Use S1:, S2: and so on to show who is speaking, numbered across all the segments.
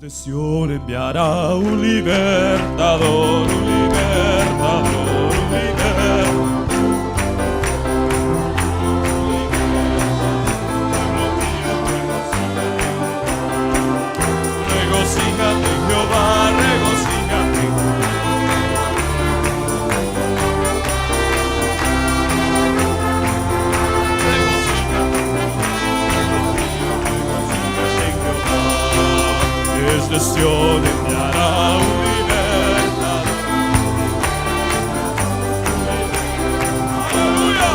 S1: de Sion enviará un libertador, un libertador, un libertador. Regocíjate en Jehová, regocíjate. Desde Sion enviará un libertador. ¡Aleluya!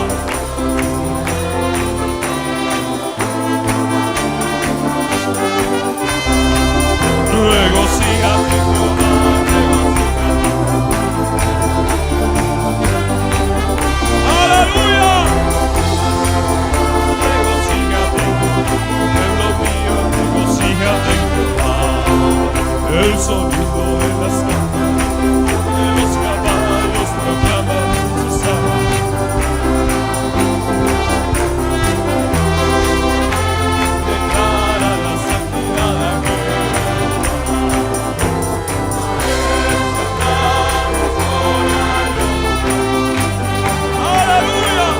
S1: Regocíjate en Jehová, regocíjate. ¡Aleluya! Regocíjate, pueblo mío, regocíjate en Jehová. El sonido de las campanas de los caballos proclama su salvación. Declara la santidad a Jehová. ¡Aleluya!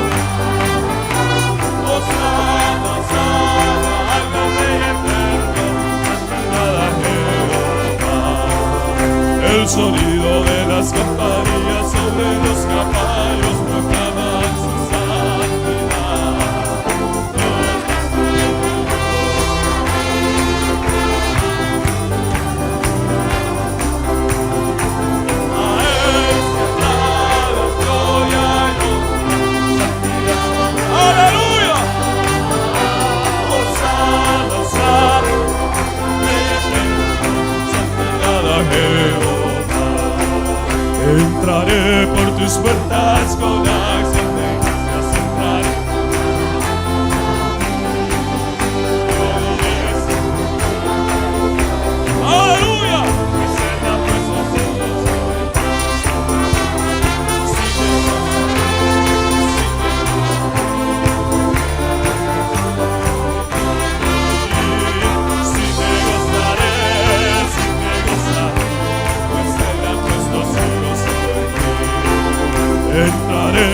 S1: Hosana, sana al nombre eterno, santidad a Jehová. El sonido de las campanillas sobre los caballos proclaman su santidad. A él sea la gloria y santidad. ¡Aleluya! Hosana, hosana, santidad a Jehová. Entraré por tus puertas con acción de gracias, entraré. ¡Aleluya! Mi senda puesta sobre los Sí me gozaré, pues Él ha puesto su gozo en mí. Entraré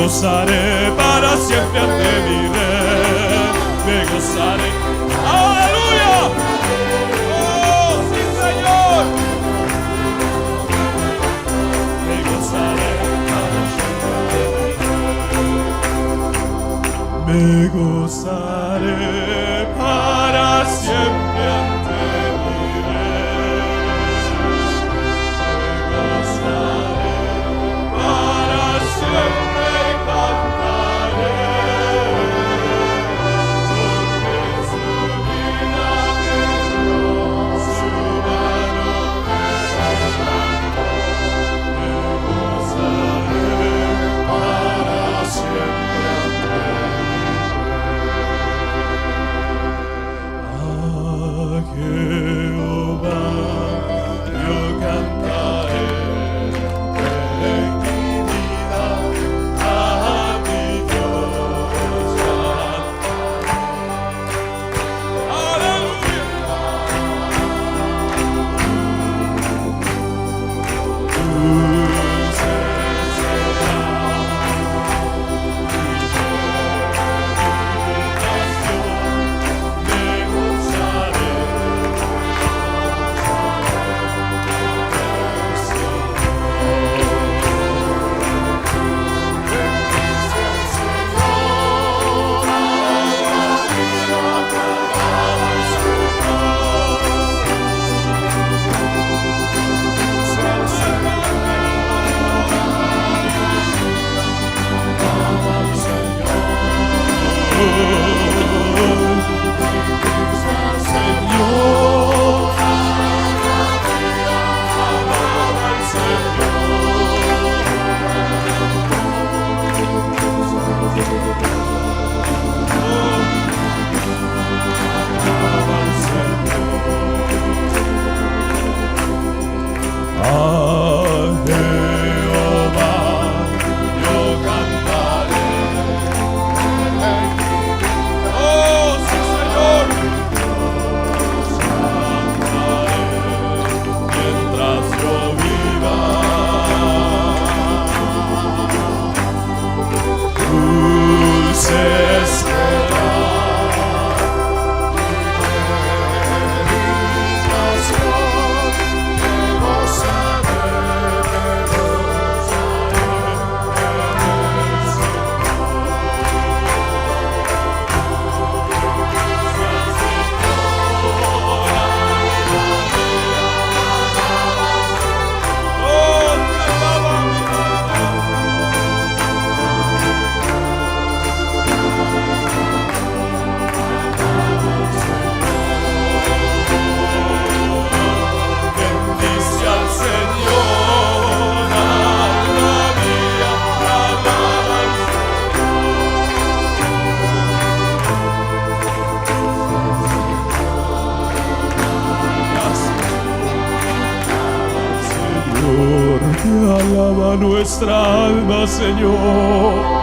S1: gozaré para siempre ante mi rey. Me gozaré. ¡Aleluya! ¡Oh, sí, Señor! Me gozaré para siempre. Me gozaré para siempre ante mi rey. Me gozaré para siempre cantaré. Te alaba nuestra alma, Señor.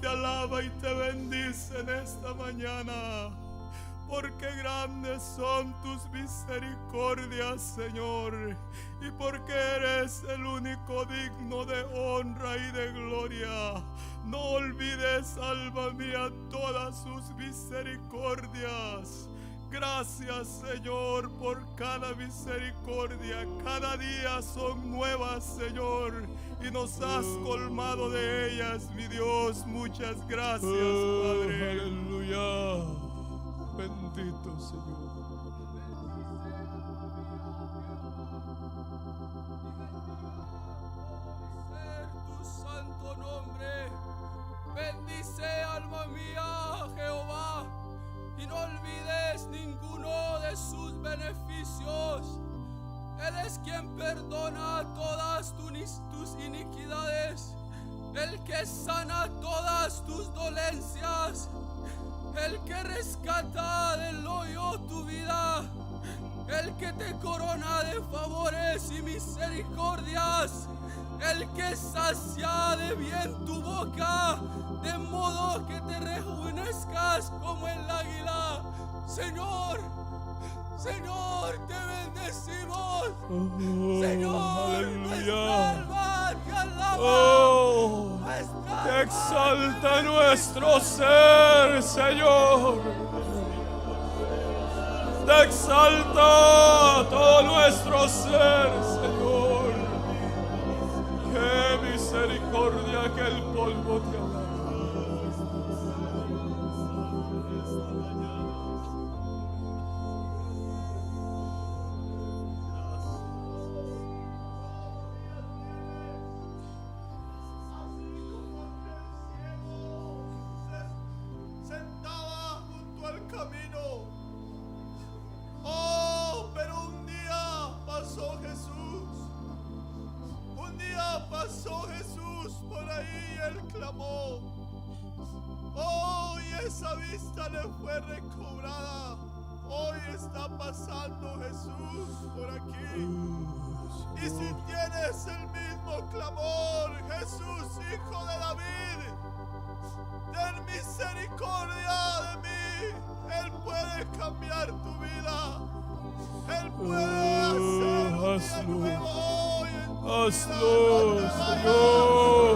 S1: te alaba y te bendice en esta mañana, porque grandes son tus misericordias, Señor, y porque eres el único digno de honra y de gloria. No olvides, alma mía, todas sus misericordias. Gracias, Señor, por cada misericordia. Cada día son nuevas, Señor, y nos has colmado de ellas, mi Dios. Muchas gracias, Padre.
S2: Aleluya. Bendito Señor.
S3: Tu santo nombre. Bendice, alma mía, a Jehová, y no olvides ninguno de sus beneficios. Él es quien perdona todas tus iniquidades, el que sana todas tus dolencias, el que rescata del hoyo tu vida, el que te corona de favores y misericordias, el que sacia de bien tu boca, de modo que te rejuvenezcas como el águila. Señor, Señor, te bendecimos. Señor, nuestra alma te alaba.
S2: Te exalta nuestro ser, Señor. Te exalta todo nuestro ser, Señor. Qué misericordia que el polvo te alaba.
S4: Sentaba junto al camino. Oh, pero un día pasó Jesús. Un día pasó Jesús por ahí y él clamó. Oh, y esa vista le fue recobrada. Hoy está pasando Jesús por aquí. Y si tienes el mismo clamor, Jesús, hijo de David, ten misericordia de mí. Él puede cambiar tu vida. Él puede hacer un día nuevo hoy en tu
S2: Hazlo,
S4: vida.
S2: Señor.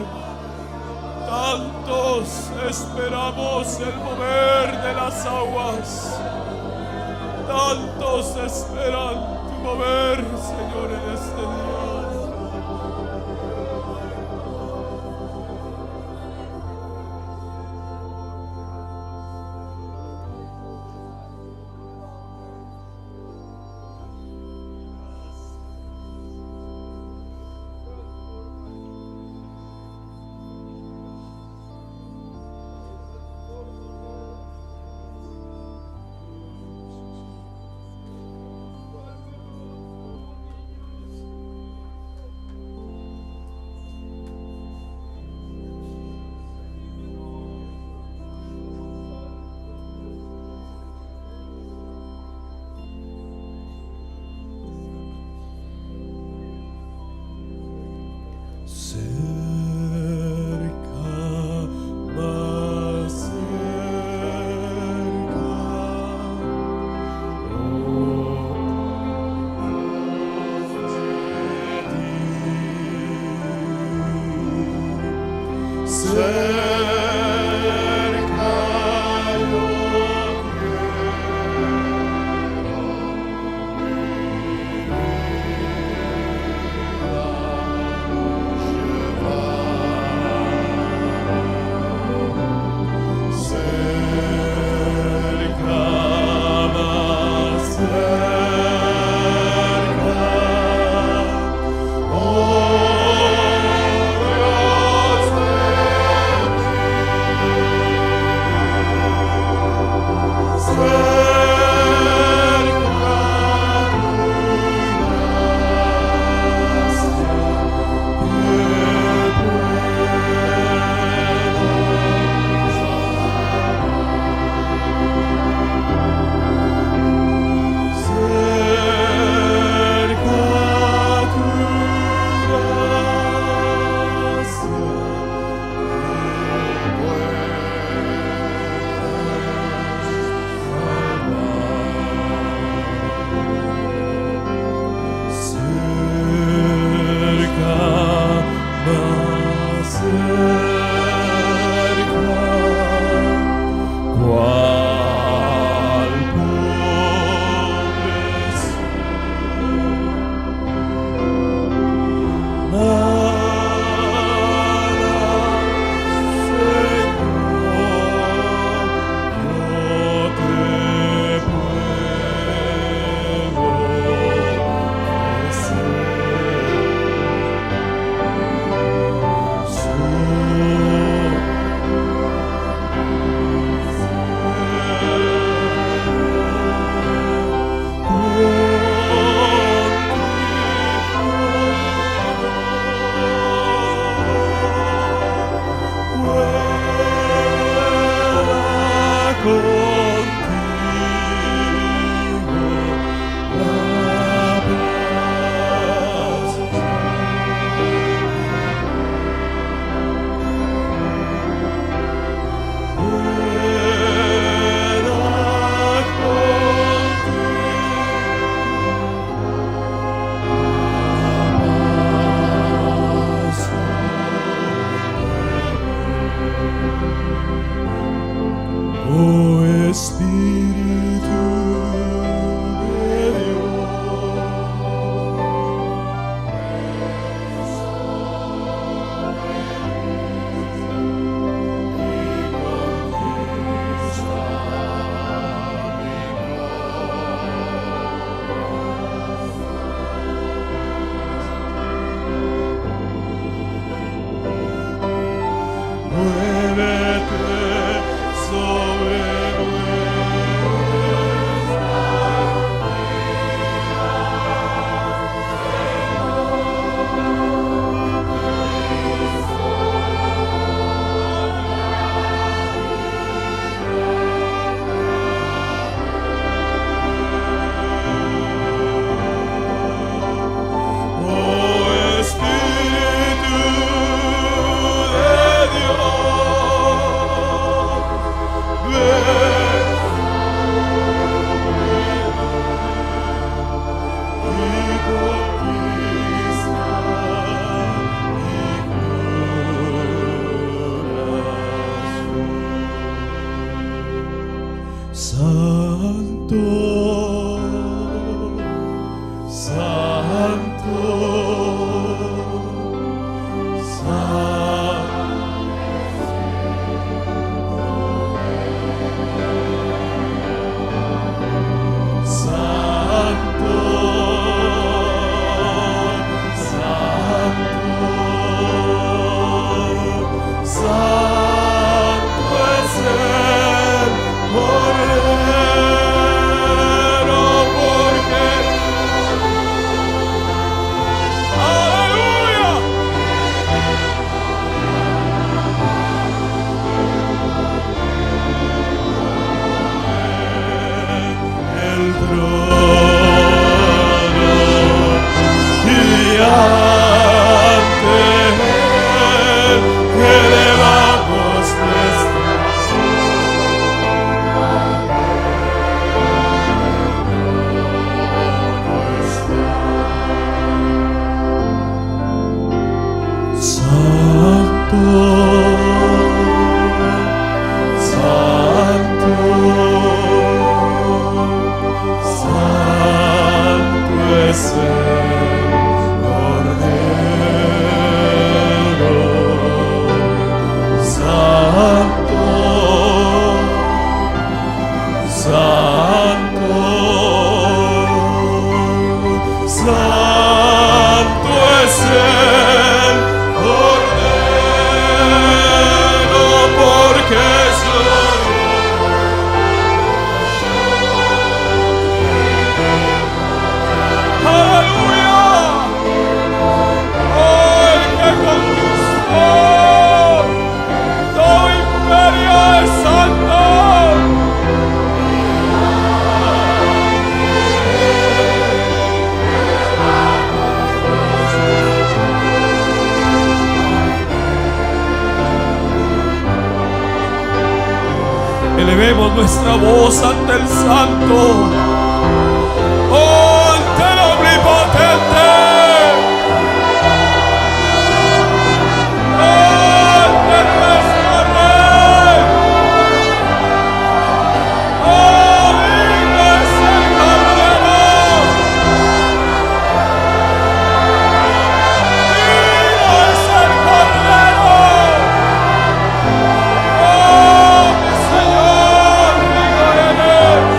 S2: Tantos esperamos el mover de las aguas. Tantos esperan tu mover, Señor, en este día. Elevemos nuestra voz ante el Santo, oh, ante el Omnipotente, ante nuestro Rey. Oh, digno es el Cordero, digno es el Cordero. Oh, mi Señor, digno eres.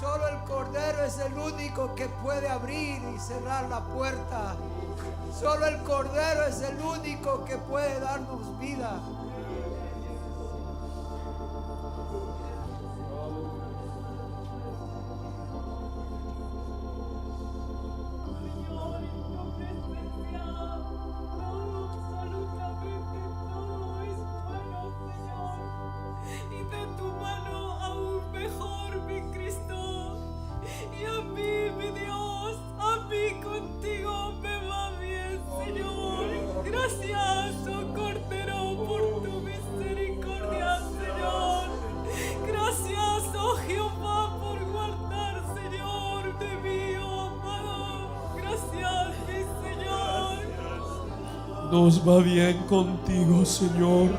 S5: Solo el Cordero es el único que puede abrir y cerrar la puerta. Solo el Cordero es el único que puede darnos vida.
S2: Nos va bien contigo, Señor.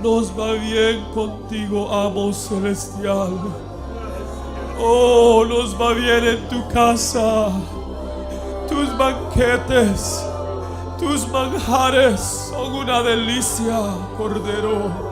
S2: Nos va bien contigo, amo celestial. Oh, nos va bien en tu casa. Tus banquetes, tus manjares son una delicia, Cordero.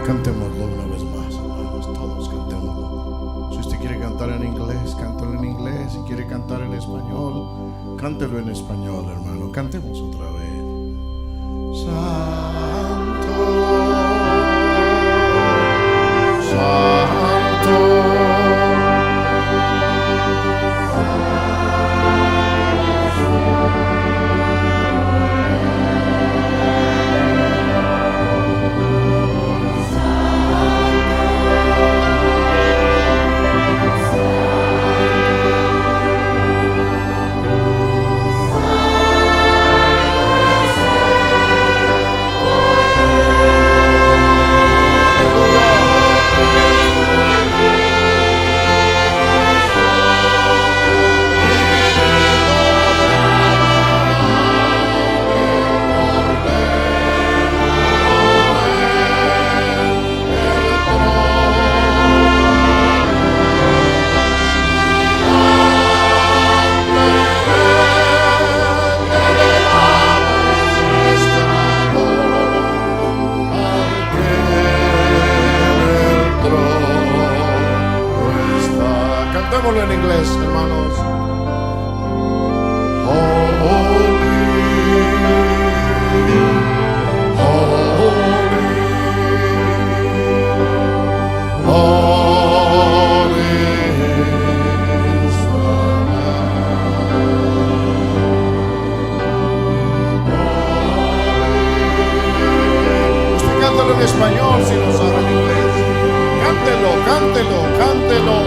S6: Cantémoslo una vez más, hermanos, todos cantémoslo. Si usted quiere cantar en inglés, cántalo en inglés. Si quiere cantar en español, cántelo en español, hermano. Cantemos otra vez. Santo, Santo. Cantémoslo en inglés, hermanos. Usted cántalo en español si no sabe en inglés. Cántelo, cántelo, cántelo.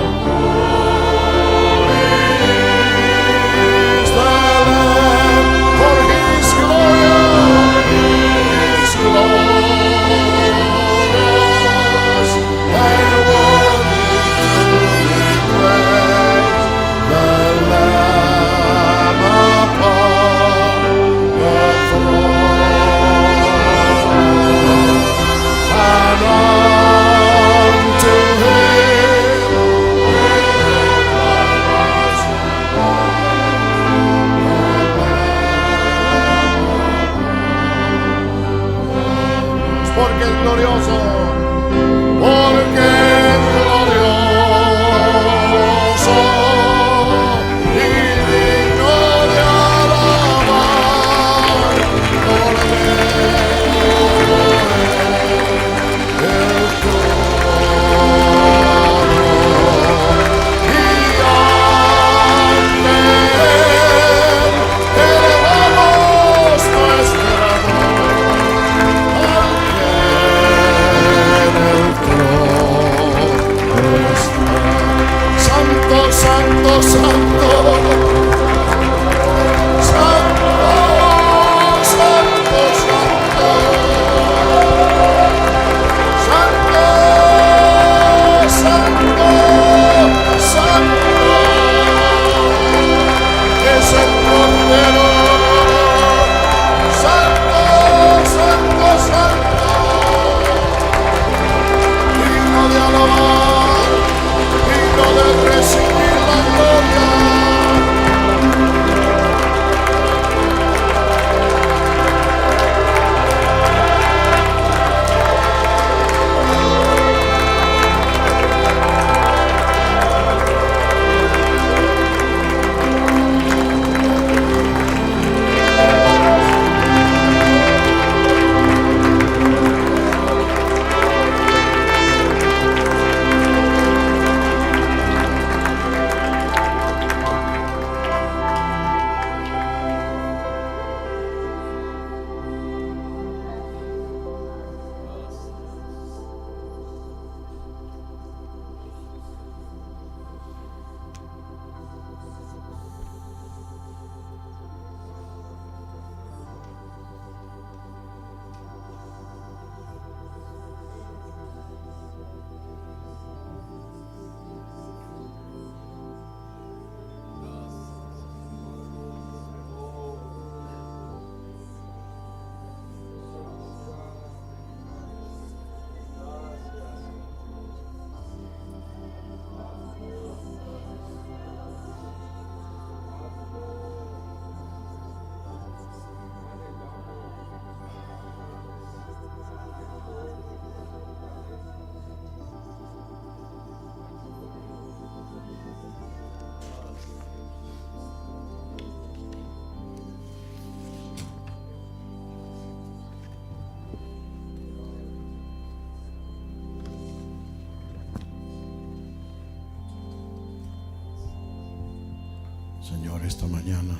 S6: Señor, esta mañana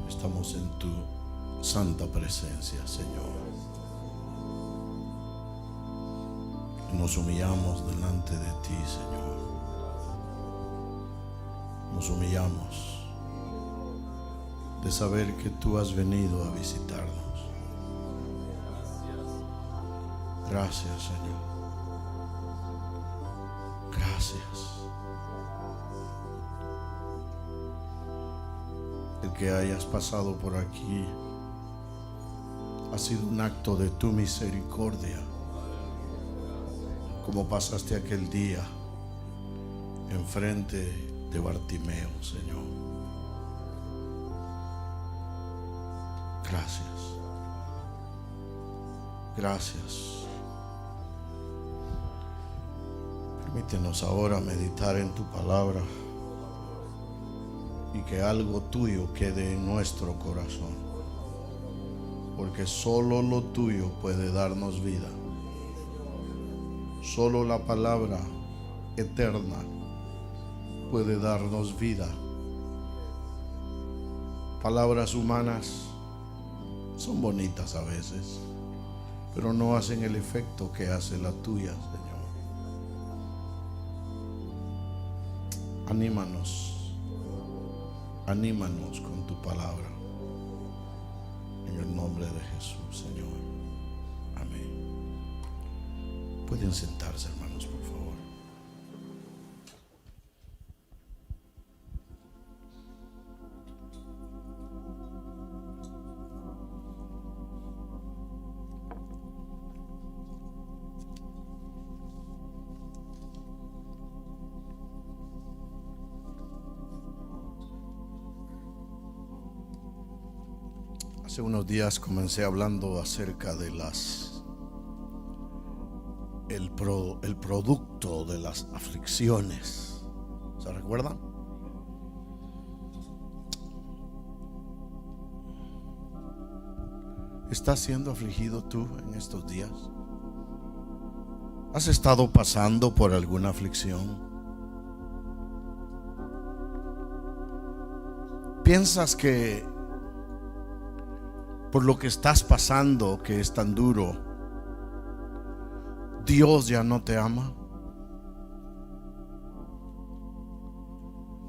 S6: estamos en tu santa presencia, Señor. Nos humillamos delante de ti, Señor. Nos humillamos de saber que tú has venido a visitarnos. Gracias, Señor. Gracias. El que hayas pasado por aquí ha sido un acto de tu misericordia, como pasaste aquel día enfrente de Bartimeo, Señor. Gracias. Gracias. Permítenos ahora meditar en tu palabra y que algo tuyo quede en nuestro corazón, porque solo lo tuyo puede darnos vida. Solo la palabra eterna puede darnos vida. Palabras humanas son bonitas a veces, pero no hacen el efecto que hace la tuya, Señor. Anímanos con tu palabra. En el nombre de Jesús, Señor. Amén. Pueden sentarse, hermanos, por favor. Hace unos días comencé hablando acerca de el producto de las aflicciones. ¿Se recuerdan? ¿Estás siendo afligido tú en estos días? ¿Has estado pasando por alguna aflicción? ¿Piensas que por lo que estás pasando, que es tan duro, Dios ya no te ama?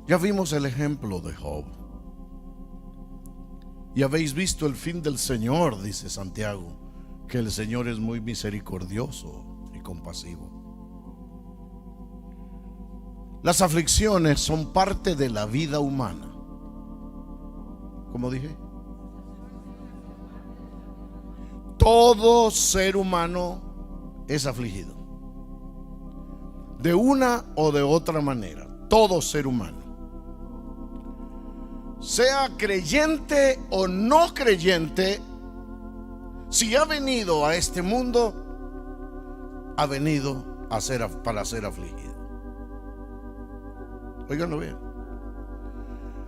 S6: Ya vimos el ejemplo de Job. Y habéis visto el fin del Señor, dice Santiago, que el Señor es muy misericordioso y compasivo. Las aflicciones son parte de la vida humana. ¿Cómo dije? Todo ser humano es afligido, de una o de otra manera. Todo ser humano, sea creyente o no creyente, si ha venido a este mundo, ha venido para ser afligido. Óiganlo bien.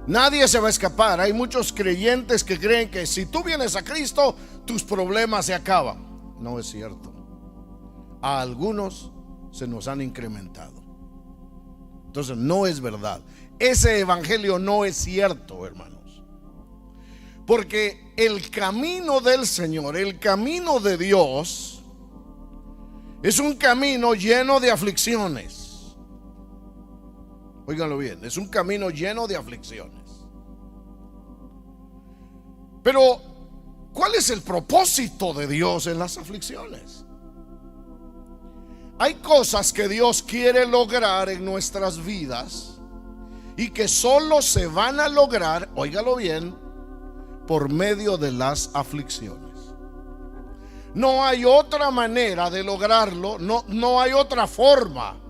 S6: Nadie se va a escapar. Hay muchos creyentes que creen que si tú vienes a Cristo, tus problemas se acaban. No es cierto. A algunos se nos han incrementado. Entonces no es verdad. Ese evangelio no es cierto, hermanos. Porque el camino del Señor, el camino de Dios, es un camino lleno de aflicciones. Óiganlo bien, es un camino lleno de aflicciones. Pero, ¿cuál es el propósito de Dios en las aflicciones? Hay cosas que Dios quiere lograr en nuestras vidas y que solo se van a lograr, óigalo bien, por medio de las aflicciones. No hay otra manera de lograrlo, no hay otra forma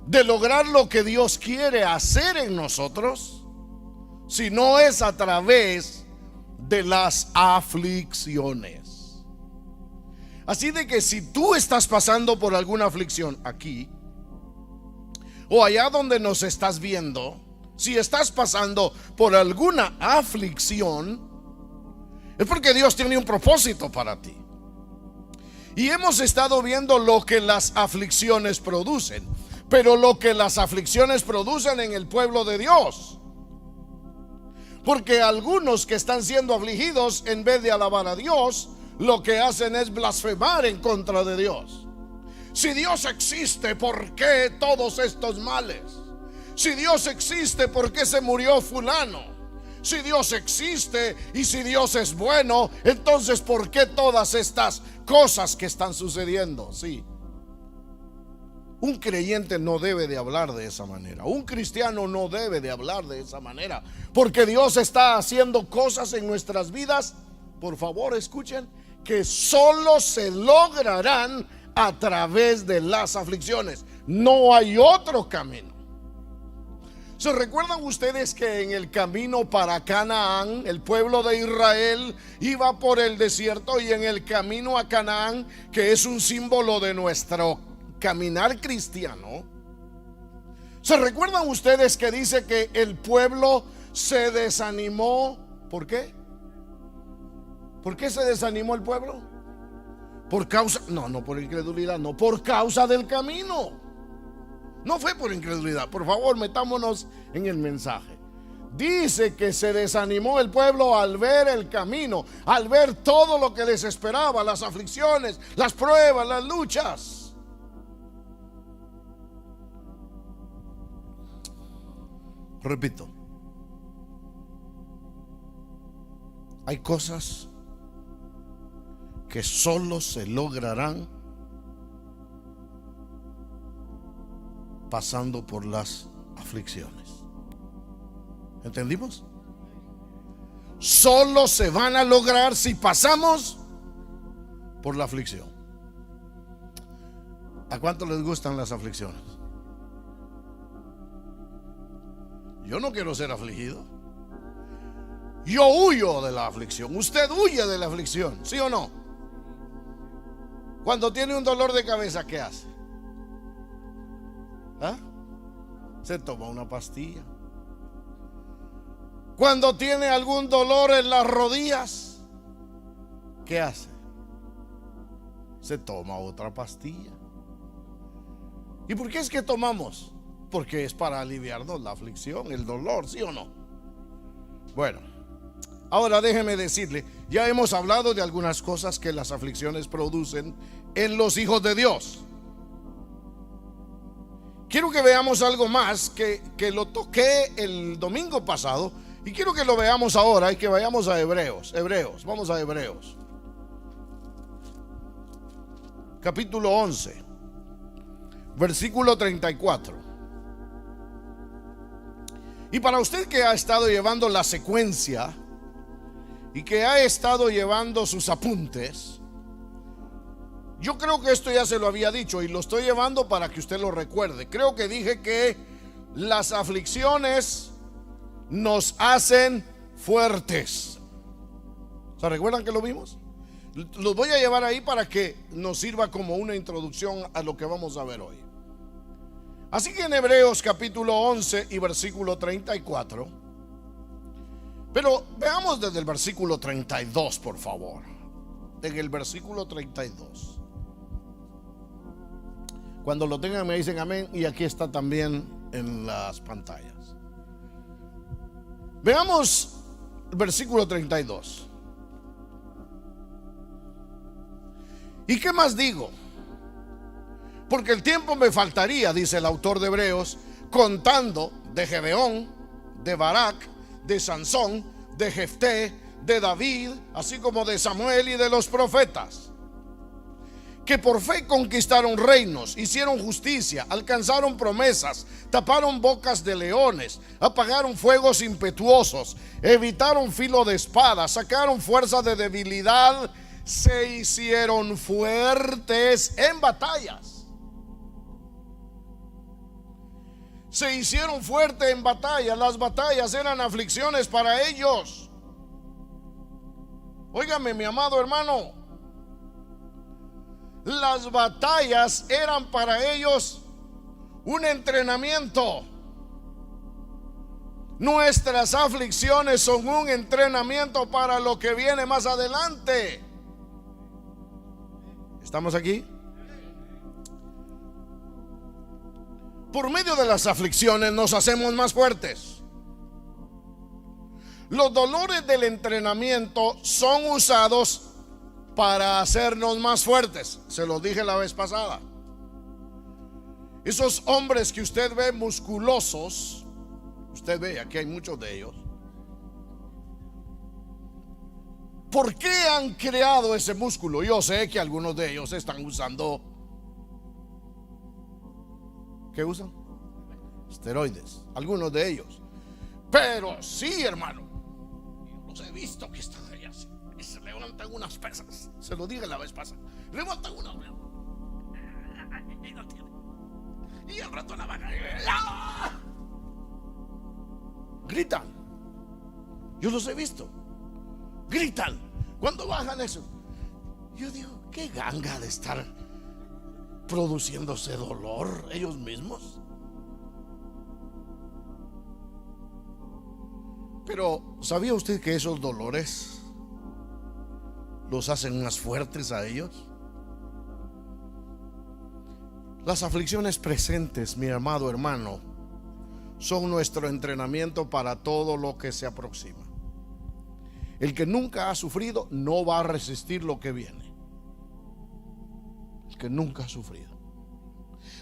S6: de lograr lo que Dios quiere hacer en nosotros, si no es a través de las aflicciones. Así de que si tú estás pasando por alguna aflicción aquí o allá donde nos estás viendo, si estás pasando por alguna aflicción, es porque Dios tiene un propósito para ti. Y hemos estado viendo lo que las aflicciones producen. pero lo que las aflicciones producen en el pueblo de Dios. Porque algunos que están siendo afligidos, en vez de alabar a Dios, lo que hacen es blasfemar en contra de Dios. Si Dios existe, ¿por qué todos estos males? Si Dios existe, ¿por qué se murió fulano? Si Dios existe y si Dios es bueno, entonces ¿por qué todas estas cosas que están sucediendo? Sí. Un creyente no debe de hablar de esa manera. Un cristiano no debe de hablar de esa manera, porque Dios está haciendo cosas en nuestras vidas, por favor escuchen, que solo se lograrán a través de las aflicciones. No hay otro camino. ¿Se recuerdan ustedes que en el camino para Canaán, el pueblo de Israel iba por el desierto, y en el camino a Canaán, que es un símbolo de nuestro caminar cristiano, ¿se recuerdan ustedes que dice que el pueblo se desanimó? ¿Por qué? ¿Por qué se desanimó el pueblo? Por causa, no por incredulidad, no, por causa del camino. No fue por incredulidad. Por favor, metámonos en el mensaje. Dice que se desanimó el pueblo al ver el camino, al ver todo lo que les esperaba, las aflicciones, las pruebas, las luchas. Repito, hay cosas que solo se lograrán pasando por las aflicciones. ¿Entendimos? Solo se van a lograr si pasamos por la aflicción. ¿A cuánto les gustan las aflicciones? Yo no quiero ser afligido. Yo huyo de la aflicción. Usted huye de la aflicción, ¿sí o no? Cuando tiene un dolor de cabeza, ¿qué hace? ¿Ah? Se toma una pastilla. Cuando tiene algún dolor en las rodillas, ¿qué hace? Se toma otra pastilla. ¿Y por qué es que tomamos? Porque es para aliviarnos la aflicción, el dolor, ¿sí o no? Bueno, ahora déjeme decirle, ya hemos hablado de algunas cosas que las aflicciones producen en los hijos de Dios. Quiero que veamos algo más que lo toqué el domingo pasado, y quiero que lo veamos ahora y que vayamos a Hebreos. Vamos a Hebreos. Capítulo 11, versículo 34. Y para usted que ha estado llevando la secuencia y que ha estado llevando sus apuntes, yo creo que esto ya se lo había dicho y lo estoy llevando para que usted lo recuerde. Creo que dije que las aflicciones nos hacen fuertes. ¿Se recuerdan que lo vimos? Los voy a llevar ahí para que nos sirva como una introducción a lo que vamos a ver hoy. Así que en Hebreos capítulo 11 y versículo 34, pero veamos desde el versículo 32, por favor. En el versículo 32. Cuando lo tengan me dicen amén, y aquí está también en las pantallas. Veamos el versículo 32. ¿Y qué más digo? Porque el tiempo me faltaría, dice el autor de Hebreos, contando de Gedeón, de Barak, de Sansón, de Jefté, de David, así como de Samuel y de los profetas, que por fe conquistaron reinos, hicieron justicia, alcanzaron promesas, taparon bocas de leones, apagaron fuegos impetuosos, evitaron filo de espada, sacaron fuerza de debilidad, se hicieron fuertes en batallas. Se hicieron fuertes en batalla. Las batallas eran aflicciones para ellos. Óigame, mi amado hermano, las batallas eran para ellos un entrenamiento. Nuestras aflicciones son un entrenamiento para lo que viene más adelante. ¿Estamos aquí? Por medio de las aflicciones nos hacemos más fuertes. Los dolores del entrenamiento son usados para hacernos más fuertes. Se los dije la vez pasada. Esos hombres que usted ve musculosos, usted ve, aquí hay muchos de ellos. ¿Por qué han creado ese músculo? Yo sé que algunos de ellos están usando, ¿qué usan? Esteroides, algunos de ellos. Pero sí, hermano, los he visto que están allá así, y se levantan unas pesas. Se lo dije la vez pasada. Levantan unas pesas y al rato la van a gritan. Yo los he visto. Gritan cuando bajan eso. Yo digo, qué ganga de estar produciéndose dolor ellos mismos. Pero ¿sabía usted que esos dolores los hacen más fuertes a ellos? Las aflicciones presentes, mi amado hermano, son nuestro entrenamiento para todo lo que se aproxima. El que nunca ha sufrido no va a resistir lo que viene. El que nunca ha sufrido.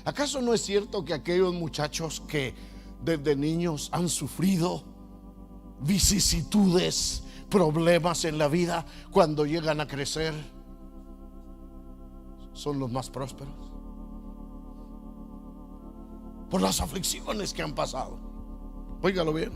S6: ¿Acaso no es cierto que aquellos muchachos que desde niños han sufrido vicisitudes, problemas en la vida, cuando llegan a crecer son los más prósperos? Por las aflicciones que han pasado. Óigalo bien.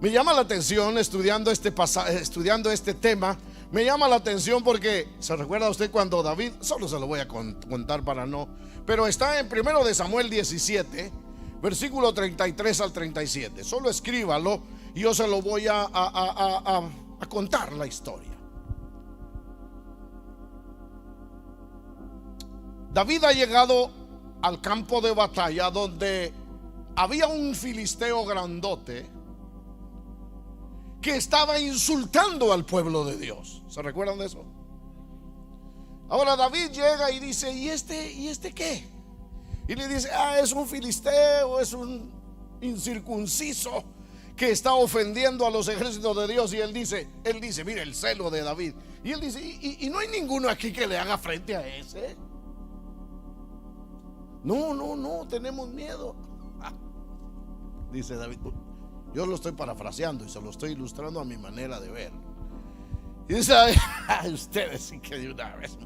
S6: Me llama la atención estudiando este tema. Me llama la atención porque se recuerda usted cuando David, solo se lo voy a contar para no, pero está en 1 de Samuel 17, versículo 33 al 37. Solo escríbalo y yo se lo voy a contar la historia. David ha llegado al campo de batalla donde había un filisteo grandote que estaba insultando al pueblo de Dios. ¿Se recuerdan de eso? Ahora David llega y dice, ¿y este qué? Y le dice, es un filisteo, es un incircunciso que está ofendiendo a los ejércitos de Dios. Y él dice, mire el celo de David. Y él dice, ¿y no hay ninguno aquí que le haga frente a ese? No, tenemos miedo. Dice David. Yo lo estoy parafraseando y se lo estoy ilustrando a mi manera de ver. Y dice, ustedes sí que de una vez.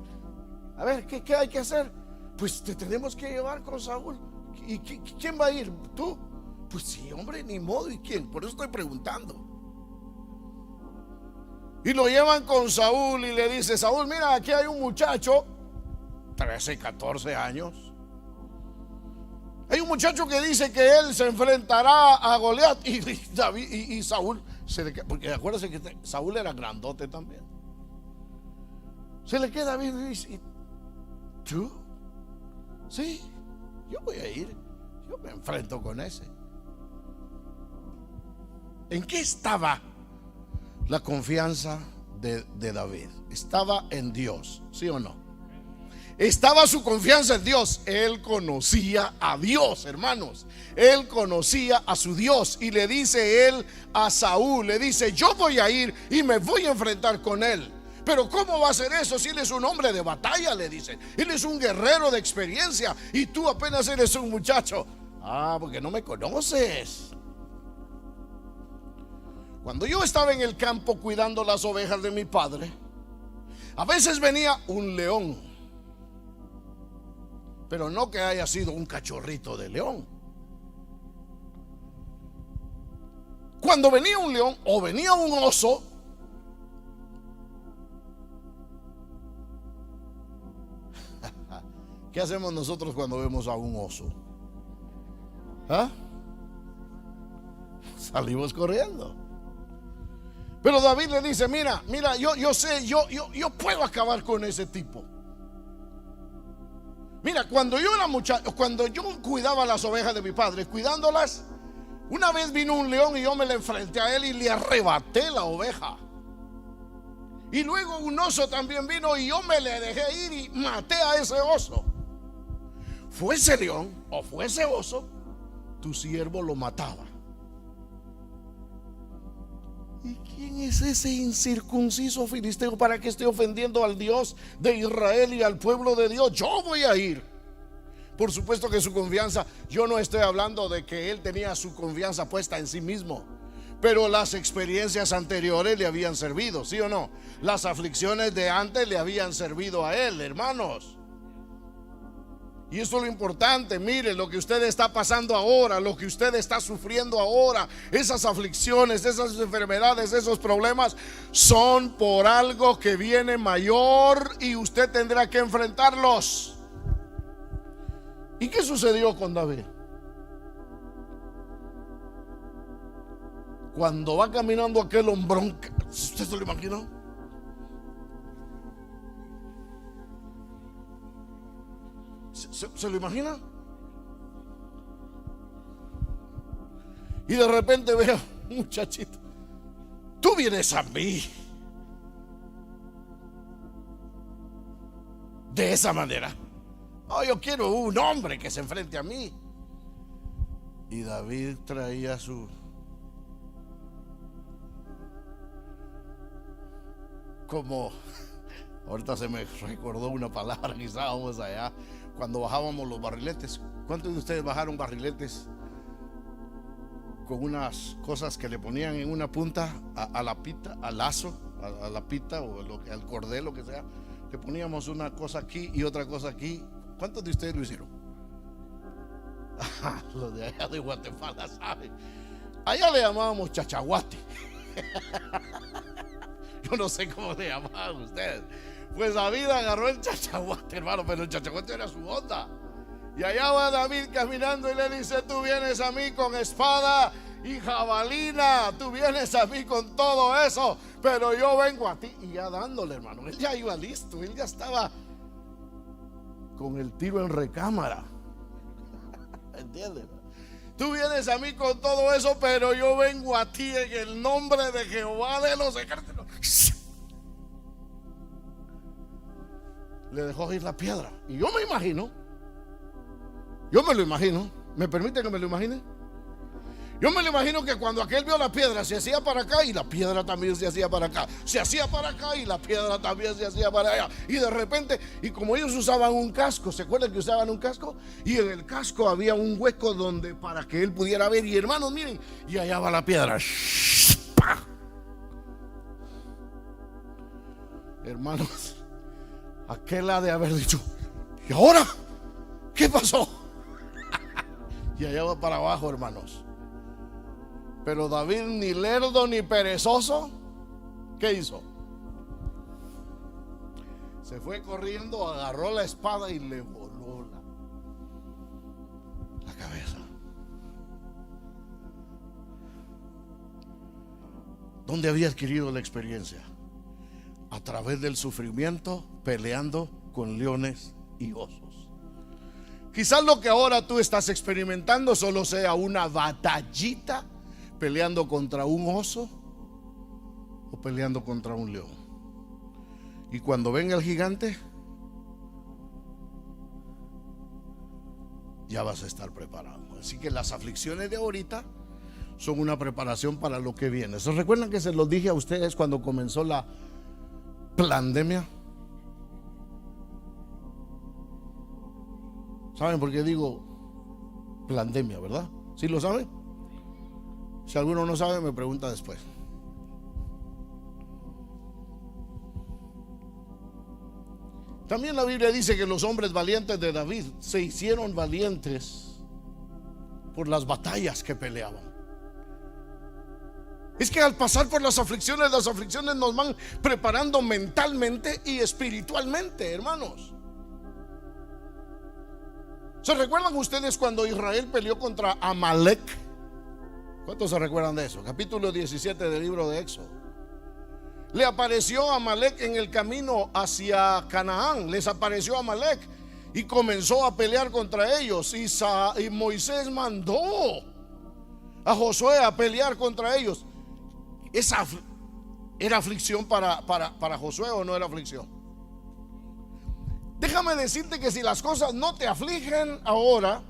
S6: A ver, ¿qué hay que hacer? Pues te tenemos que llevar con Saúl. ¿Y quién va a ir? ¿Tú? Pues sí, hombre, ni modo. ¿Y quién? Por eso estoy preguntando. Y lo llevan con Saúl y le dice, Saúl, mira, aquí hay un muchacho, 13, 14 años. Hay un muchacho que dice que él se enfrentará a Goliat. Y David y Saúl porque acuérdense que Saúl era grandote también. Se le queda bien y dice, ¿tú? Sí, yo voy a ir. Yo me enfrento con ese. ¿En qué estaba la confianza de David? Estaba en Dios, ¿sí o no? Estaba su confianza en Dios. Él conocía a Dios, hermanos. Él conocía a su Dios. Y le dice él a Saúl, le dice, yo voy a ir y me voy a enfrentar con él. Pero ¿cómo va a hacer eso si él es un hombre de batalla? Le dice, él es un guerrero de experiencia y tú apenas eres un muchacho. Porque no me conoces. Cuando yo estaba en el campo cuidando las ovejas de mi padre, a veces venía un león. Pero no que haya sido un cachorrito de león. Cuando venía un león o venía un oso, ¿qué hacemos nosotros cuando vemos a un oso? Salimos corriendo. Pero David le dice, mira, yo sé, yo puedo acabar con ese tipo. Mira, cuando yo era muchacho, cuando yo cuidaba las ovejas de mi padre, cuidándolas, una vez vino un león y yo me le enfrenté a él y le arrebaté la oveja. Y luego un oso también vino y yo me le dejé ir y maté a ese oso. fuese león o fuese oso, tu siervo lo mataba. ¿Y quién es ese incircunciso filisteo para que esté ofendiendo al Dios de Israel y al pueblo de Dios? Yo voy a ir. Por supuesto que su confianza, yo no estoy hablando de que él tenía su confianza puesta en sí mismo, pero las experiencias anteriores le habían servido, ¿sí o no? Las aflicciones de antes le habían servido a él, hermanos. Y eso es lo importante. Mire lo que usted está pasando ahora, lo que usted está sufriendo ahora, esas aflicciones, esas enfermedades, esos problemas, son por algo que viene mayor y usted tendrá que enfrentarlos. ¿Y qué sucedió con David? Cuando va caminando aquel hombrón, ¿usted se lo imaginó? ¿Se lo imagina? Y de repente veo un muchachito. Tú vienes a mí de esa manera. Oh, yo quiero un hombre que se enfrente a mí. Y David traía su... como... Ahorita se me recordó una palabra que usábamos allá cuando bajábamos los barriletes. ¿Cuántos de ustedes bajaron barriletes con unas cosas que le ponían en una punta a la pita, al lazo, a la pita o al cordel, lo que sea? Le poníamos una cosa aquí y otra cosa aquí. ¿Cuántos de ustedes lo hicieron? Los de allá de Guatemala saben. Allá le llamábamos chachaguate. Yo no sé cómo le llamaban ustedes. Pues David agarró el chachaguate, hermano, pero el chachaguate era su onda. Y allá va David caminando y le dice: tú vienes a mí con espada y jabalina, tú vienes a mí con todo eso, pero yo vengo a ti. Y ya dándole, hermano, él ya iba listo, él ya estaba con el tiro en recámara. ¿Entiendes? Tú vienes a mí con todo eso, pero yo vengo a ti en el nombre de Jehová de los ejércitos. Le dejó ir la piedra. Y yo me imagino, me lo imagino. ¿Me permite que me lo imagine? Yo me lo imagino que cuando aquel vio la piedra, se hacía para acá y la piedra también se hacía para acá. Se hacía para acá y la piedra también se hacía para allá. Y de repente, y como ellos usaban un casco, ¿se acuerdan que usaban un casco? Y en el casco había un hueco donde para que él pudiera ver. Y hermanos, miren, y allá va la piedra. Hermanos, aquel ha de haber dicho: ¿y ahora? ¿Qué pasó? Y allá va para abajo, hermanos. Pero David, ni lerdo ni perezoso, ¿qué hizo? Se fue corriendo, agarró la espada y le voló la cabeza. ¿Dónde había adquirido la experiencia? A través del sufrimiento, peleando con leones y osos. Quizás lo que ahora tú estás experimentando solo sea una batallita peleando contra un oso o peleando contra un león. Y cuando venga el gigante, ya vas a estar preparado. Así que las aflicciones de ahorita son una preparación para lo que viene. ¿Se recuerdan que se los dije a ustedes cuando comenzó la pandemia? ¿Saben por qué digo pandemia, verdad? ¿Sí lo saben? Si alguno no sabe, me pregunta después. También la Biblia dice que los hombres valientes de David se hicieron valientes por las batallas que peleaban. Es que al pasar por las aflicciones nos van preparando mentalmente y espiritualmente, hermanos. ¿Se recuerdan ustedes cuando Israel peleó contra Amalek? ¿Cuántos se recuerdan de eso? Capítulo 17 del libro de Éxodo. Le apareció Amalek en el camino hacia Canaán. Les apareció Amalek y comenzó a pelear contra ellos. Y Moisés mandó a Josué a pelear contra ellos. ¿Esa era aflicción para Josué o no era aflicción? Déjame decirte que si las cosas no te afligen ahora,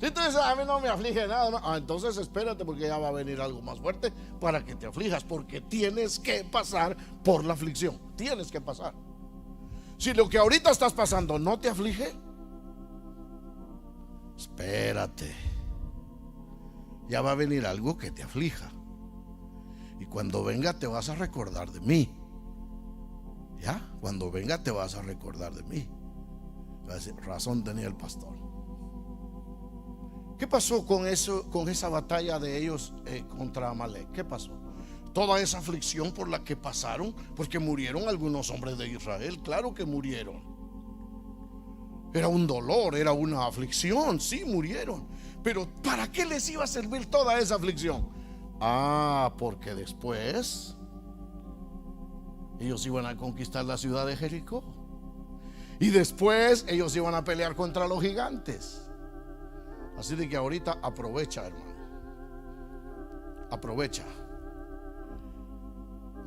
S6: si tú dices, a mí no me aflige nada, no, entonces espérate, porque ya va a venir algo más fuerte para que te aflijas, porque tienes que pasar por la aflicción. Tienes que pasar. Si lo que ahorita estás pasando no te aflige, espérate, ya va a venir algo que te aflija. Y cuando venga te vas a recordar de mí. Ya, cuando venga te vas a recordar de mí. Va a decir, razón tenía el pastor. ¿Qué pasó con eso, con esa batalla de ellos contra Amalek? ¿Qué pasó? Toda esa aflicción por la que pasaron, porque murieron algunos hombres de Israel. Claro que murieron. Era un dolor, era una aflicción. Sí, murieron. Pero ¿para qué les iba a servir toda esa aflicción? Porque después ellos iban a conquistar la ciudad de Jericó. Y después ellos iban a pelear contra los gigantes. Así de que ahorita aprovecha, hermano. Aprovecha.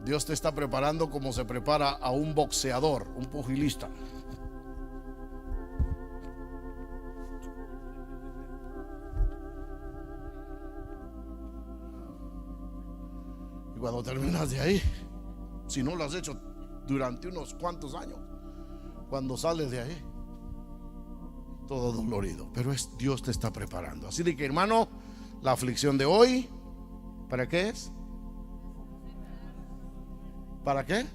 S6: Dios te está preparando como se prepara a un boxeador, un pugilista. Y cuando terminas de ahí, si no lo has hecho durante unos cuantos años, cuando sales de ahí, todo dolorido, pero Dios te está preparando. Así de que, hermano, la aflicción de hoy, ¿para qué es? ¿Para qué?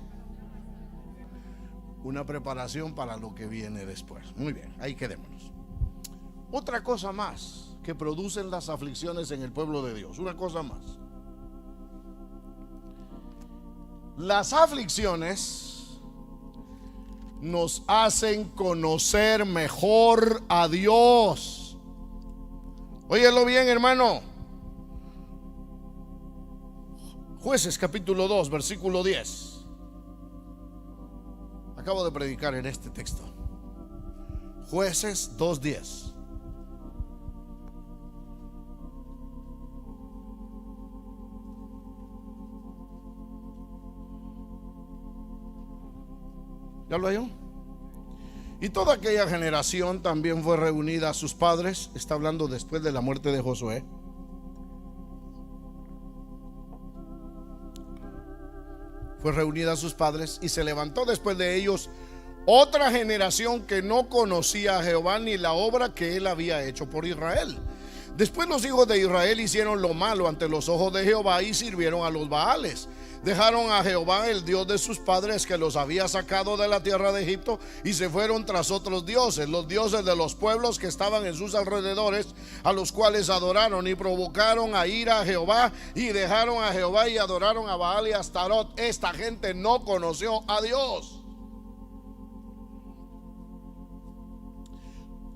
S6: Una preparación para lo que viene después. Muy bien, ahí quedémonos. Otra cosa más que producen las aflicciones en el pueblo de Dios. Una cosa más. Las aflicciones nos hacen conocer mejor a Dios. Óyelo bien, hermano. Jueces capítulo 2, versículo 10. Acabo de predicar en este texto. Jueces 2:10. ¿Ya lo halló? Y toda aquella generación también fue reunida a sus padres. Está hablando después de la muerte de Josué. Fue reunida a sus padres y se levantó después de ellos otra generación que no conocía a Jehová ni la obra que él había hecho por Israel. Después los hijos de Israel hicieron lo malo ante los ojos de Jehová y sirvieron a los Baales. Dejaron a Jehová, el Dios de sus padres, que los había sacado de la tierra de Egipto, y se fueron tras otros dioses, los dioses de los pueblos que estaban en sus alrededores, a los cuales adoraron y provocaron a ira a Jehová, y dejaron a Jehová y adoraron a Baal y a Astarot. Esta gente no conoció a Dios.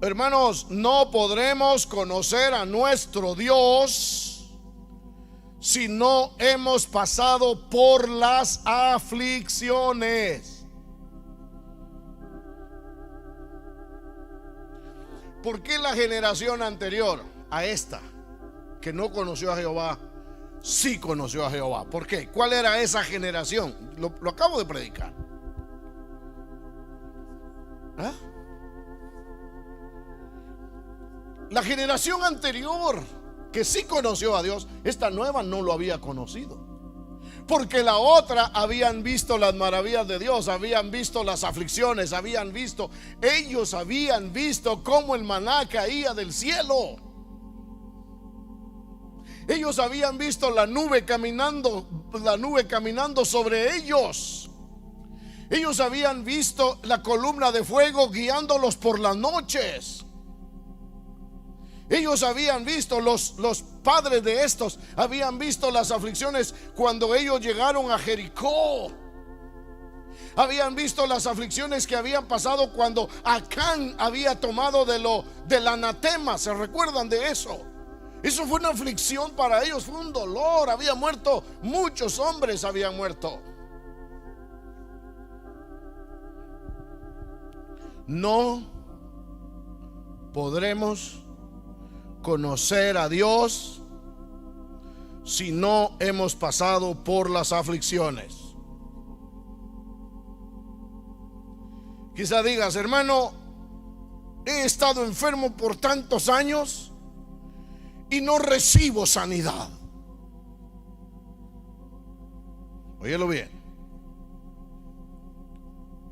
S6: Hermanos, no podremos conocer a nuestro Dios si no hemos pasado por las aflicciones. ¿Por qué la generación anterior a esta, que no conoció a Jehová, sí conoció a Jehová? ¿Por qué? ¿Cuál era esa generación? Lo acabo de predicar. La generación anterior, que sí conoció a Dios, esta nueva no lo había conocido. Porque la otra habían visto las maravillas de Dios, habían visto las aflicciones, ellos habían visto cómo el maná caía del cielo. Ellos habían visto la nube caminando sobre ellos. Ellos habían visto la columna de fuego guiándolos por las noches. Ellos habían visto, los padres de estos habían visto las aflicciones cuando ellos llegaron a Jericó. Habían visto las aflicciones que habían pasado cuando Acán había tomado del anatema. ¿Se recuerdan de eso? Eso fue una aflicción para ellos, fue un dolor. Había muerto, muchos hombres habían muerto. No podremos conocer a Dios si no hemos pasado por las aflicciones. Quizá digas, hermano, he estado enfermo por tantos años y no recibo sanidad. Óyelo bien.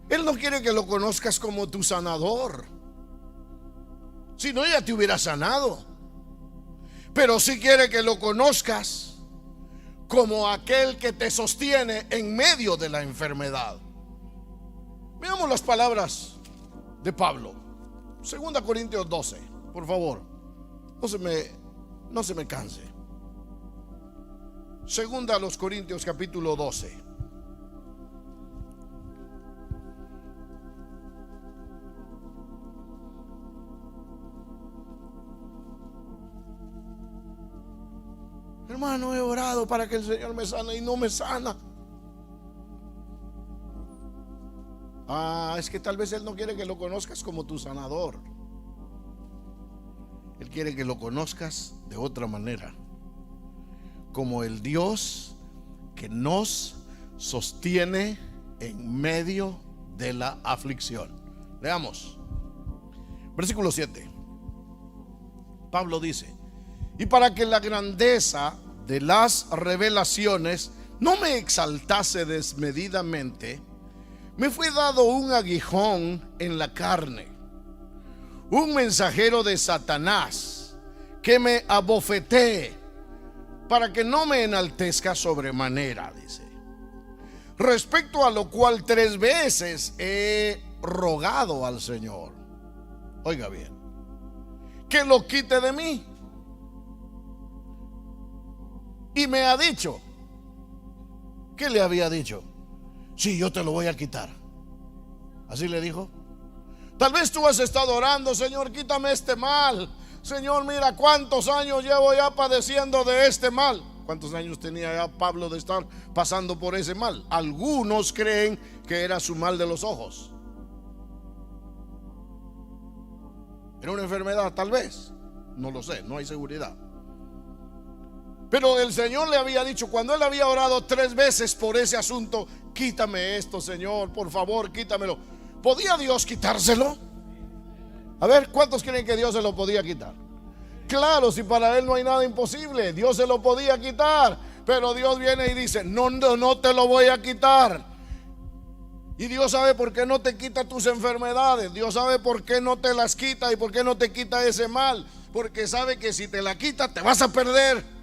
S6: Él no quiere que lo conozcas como tu sanador. Si no, ya te hubiera sanado. Pero sí quiere que lo conozcas como aquel que te sostiene en medio de la enfermedad. Veamos las palabras de Pablo. 2 Corintios 12, por favor. No se me canse. 2 Corintios capítulo 12. Hermano, he orado para que el Señor me sane y no me sana. Es que tal vez Él no quiere que lo conozcas como tu sanador. Él quiere que lo conozcas de otra manera, como el Dios que nos sostiene en medio de la aflicción. Leamos versículo 7. Pablo dice: y para que la grandeza de las revelaciones no me exaltase desmedidamente, me fue dado un aguijón en la carne, un mensajero de Satanás, que me abofetee, para que no me enaltezca sobremanera, dice. Respecto a lo cual 3 veces he rogado al Señor, oiga bien, que lo quite de mí. Y me ha dicho, ¿qué le había dicho? Sí, yo te lo voy a quitar. Así le dijo. Tal vez tú has estado orando: Señor, quítame este mal. Señor, mira cuántos años llevo ya padeciendo de este mal. ¿Cuántos años tenía ya Pablo de estar pasando por ese mal? Algunos creen que era su mal de los ojos. Era una enfermedad, tal vez. No lo sé, no hay seguridad. Pero el Señor le había dicho, cuando él había orado 3 veces por ese asunto: quítame esto, Señor, por favor, quítamelo. ¿Podía Dios quitárselo? A ver, ¿cuántos creen que Dios se lo podía quitar? Claro, si para él no hay nada imposible, Dios se lo podía quitar. Pero Dios viene y dice: no te lo voy a quitar. Y Dios sabe por qué no te quita tus enfermedades. Dios sabe por qué no te las quita y por qué no te quita ese mal. Porque sabe que si te la quita te vas a perder.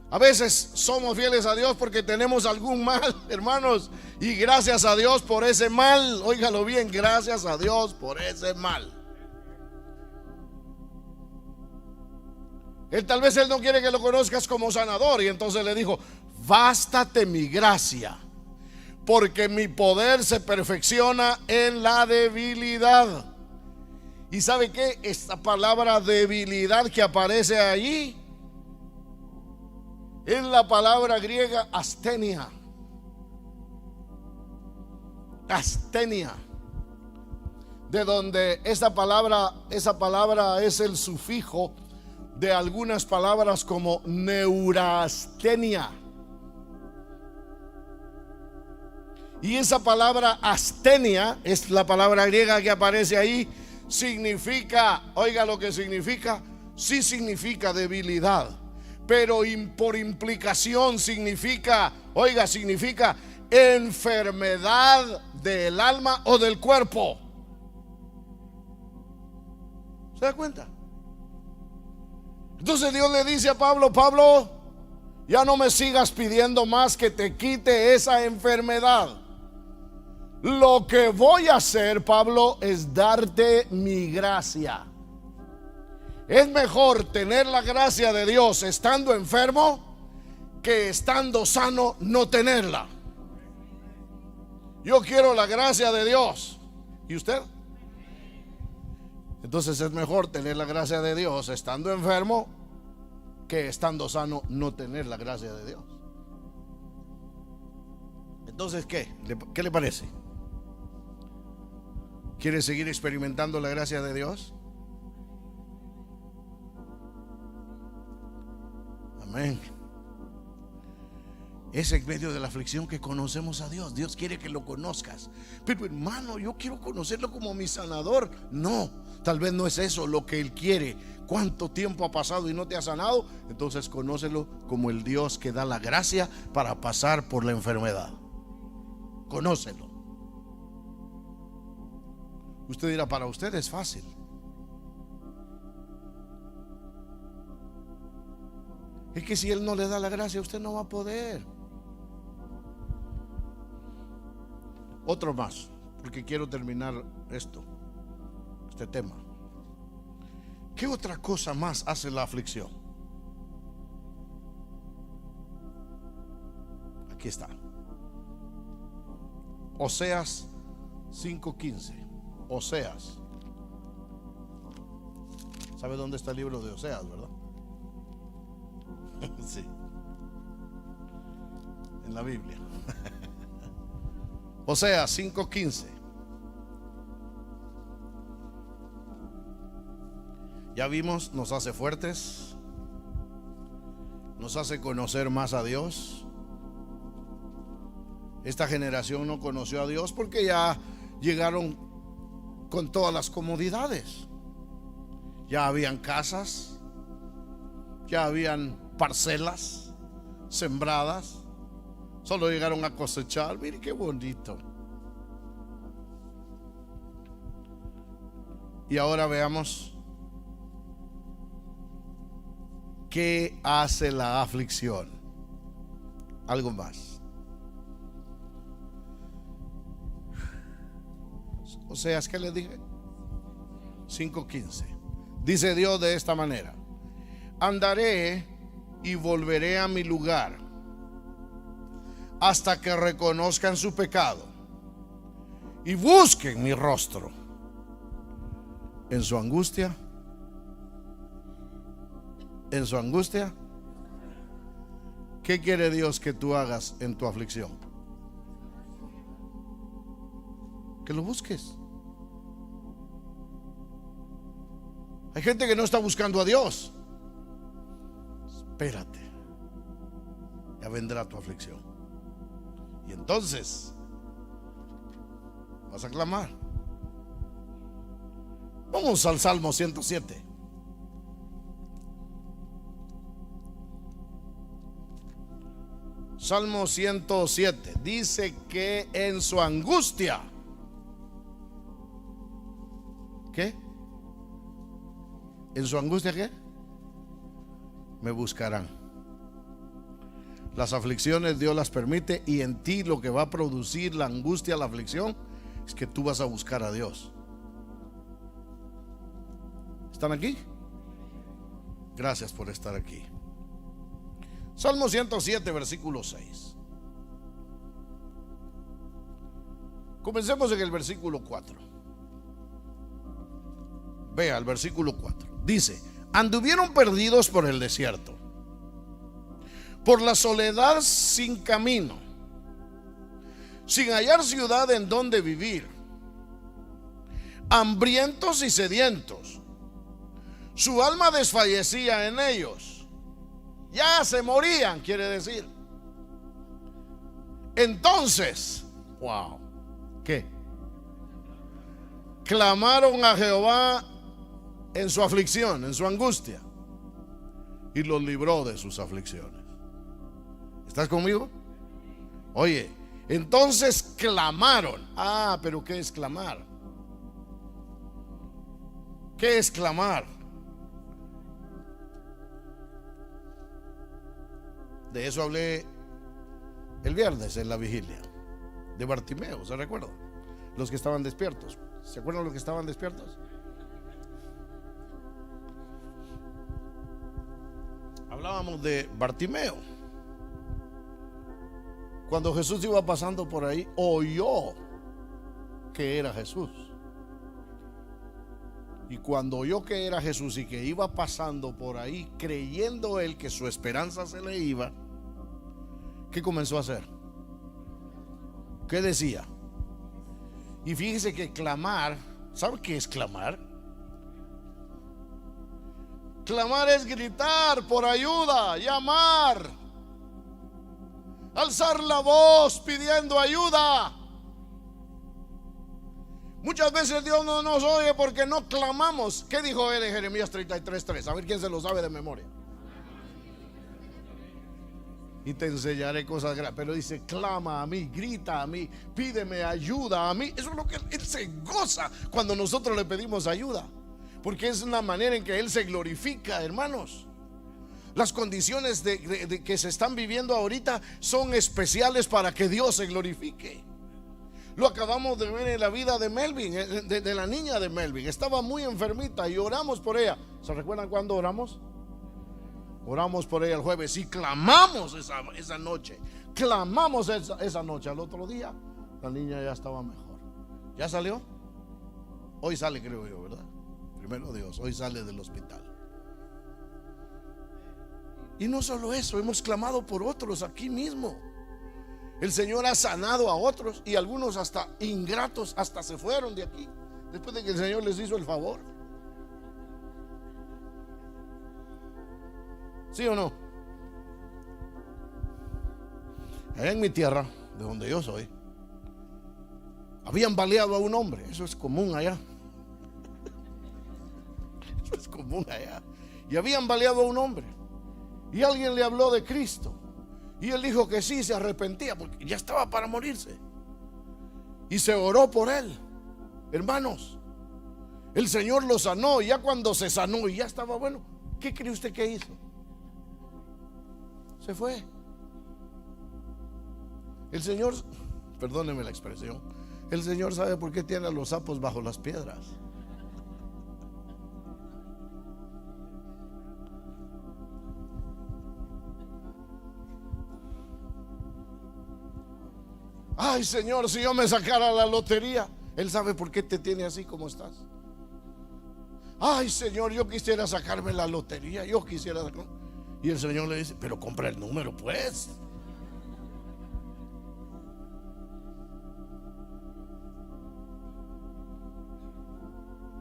S6: A veces somos fieles a Dios porque tenemos algún mal, hermanos, y gracias a Dios por ese mal. Óigalo bien, gracias a Dios por ese mal. Tal vez Él no quiere que lo conozcas como sanador, y entonces le dijo: bástate mi gracia, porque mi poder se perfecciona en la debilidad. ¿Y sabe qué? Esta palabra debilidad que aparece allí es la palabra griega astenia. Astenia, de donde esa palabra es el sufijo de algunas palabras como neurastenia. Y esa palabra astenia es la palabra griega que aparece ahí. Significa, oiga lo que significa, sí significa debilidad, pero por implicación significa, oiga, significa enfermedad del alma o del cuerpo. ¿Se da cuenta? Entonces Dios le dice a Pablo: Pablo, ya no me sigas pidiendo más que te quite esa enfermedad. Lo que voy a hacer, Pablo, es darte mi gracia. Es mejor tener la gracia de Dios estando enfermo que estando sano no tenerla. Yo quiero la gracia de Dios. ¿Y usted? Entonces es mejor tener la gracia de Dios estando enfermo que estando sano no tener la gracia de Dios. Entonces, ¿qué le parece? ¿Quiere seguir experimentando la gracia de Dios? Amén. Es en medio de la aflicción que conocemos a Dios. Dios quiere que lo conozcas. Pero hermano, yo quiero conocerlo como mi sanador. No, tal vez no es eso lo que Él quiere. ¿Cuánto tiempo ha pasado y no te ha sanado? Entonces conócelo como el Dios que da la gracia para pasar por la enfermedad. Conócelo. Usted dirá, para usted es fácil. Es que si Él no le da la gracia, usted no va a poder. Otro más, porque quiero terminar este tema. ¿Qué otra cosa más hace la aflicción? Aquí está. Oseas 5:15. Oseas. ¿Sabe dónde está el libro de Oseas, verdad? Sí. En la Biblia. Oseas 5:15. Ya vimos, nos hace fuertes, nos hace conocer más a Dios. Esta generación no conoció a Dios porque ya llegaron con todas las comodidades. Ya habían casas, ya habían parcelas sembradas. Solo llegaron a cosechar. Mire qué bonito. Y ahora veamos qué hace la aflicción. Algo más. O sea, ¿qué le dije? 5:15. Dice Dios de esta manera: andaré y volveré a mi lugar hasta que reconozcan su pecado y busquen mi rostro. En su angustia, ¿qué quiere Dios que tú hagas en tu aflicción? Que lo busques. Hay gente que no está buscando a Dios. Espérate, ya vendrá tu aflicción. Y entonces vas a clamar. Vamos al Salmo 107. Salmo 107 dice que en su angustia, ¿qué? ¿En su angustia qué? Me buscarán. Las aflicciones Dios las permite, y en ti lo que va a producir la angustia, la aflicción, es que tú vas a buscar a Dios. ¿Están aquí? Gracias por estar aquí. Salmo 107, versículo 6. Comencemos en el versículo 4. Vea el versículo 4. Dice: anduvieron perdidos por el desierto, por la soledad sin camino, sin hallar ciudad en donde vivir, hambrientos y sedientos. Su alma desfallecía en ellos. Ya se morían, quiere decir. Entonces, wow, ¿qué? Clamaron a Jehová en su aflicción, en su angustia, y los libró de sus aflicciones. ¿Estás conmigo? Oye, entonces clamaron. Ah, pero ¿qué es clamar? ¿Qué es clamar? De eso hablé el viernes en la vigilia de Bartimeo, ¿se recuerdan? Los que estaban despiertos. ¿Se acuerdan los que estaban despiertos? Hablábamos de Bartimeo. Cuando Jesús iba pasando por ahí, oyó que era Jesús. Y cuando oyó que era Jesús y que iba pasando por ahí, creyendo él que su esperanza se le iba, ¿qué comenzó a hacer? ¿Qué decía? Y fíjese que clamar, ¿sabe qué es clamar? Clamar es gritar por ayuda, llamar. alzar la voz pidiendo ayuda. Muchas veces Dios no nos oye porque no clamamos. ¿Qué dijo él en Jeremías 33:3? A ver quién se lo sabe de memoria. Y te enseñaré cosas grandes. Pero dice, clama a mí, grita a mí, pídeme ayuda a mí. Eso es lo que Él se goza cuando nosotros le pedimos ayuda, porque es una manera en que Él se glorifica, hermanos. Las condiciones de que se están viviendo ahorita son especiales para que Dios se glorifique. Lo acabamos de ver en la vida de Melvin, de la niña de Melvin. Estaba muy enfermita y oramos por ella. ¿Se recuerdan cuándo oramos? Oramos por ella el jueves y clamamos esa noche. Clamamos esa noche. Al otro día la niña ya estaba mejor. ¿Ya salió? Hoy sale, creo yo, ¿verdad? Primero Dios, hoy sale del hospital. Y no solo eso, hemos clamado por otros aquí mismo. El Señor ha sanado a otros, y algunos hasta ingratos hasta se fueron de aquí después de que el Señor les hizo el favor. ¿Sí o no? Allá en mi tierra, de donde yo soy, habían baleado a un hombre. Eso es común allá. Eso es común allá. Y habían baleado a un hombre, y alguien le habló de Cristo, y él dijo que sí, se arrepentía porque ya estaba para morirse, y se oró por él. Hermanos, el Señor lo sanó. Y ya cuando se sanó y ya estaba bueno, ¿qué cree usted que hizo? Se fue. El Señor, perdóneme la expresión, el Señor sabe por qué tiene a los sapos bajo las piedras. Ay, Señor, si yo me sacara la lotería. Él sabe por qué te tiene así como estás. Ay, Señor, yo quisiera sacarme la lotería. Yo quisiera sacar. Y el Señor le dice, pero compra el número, pues.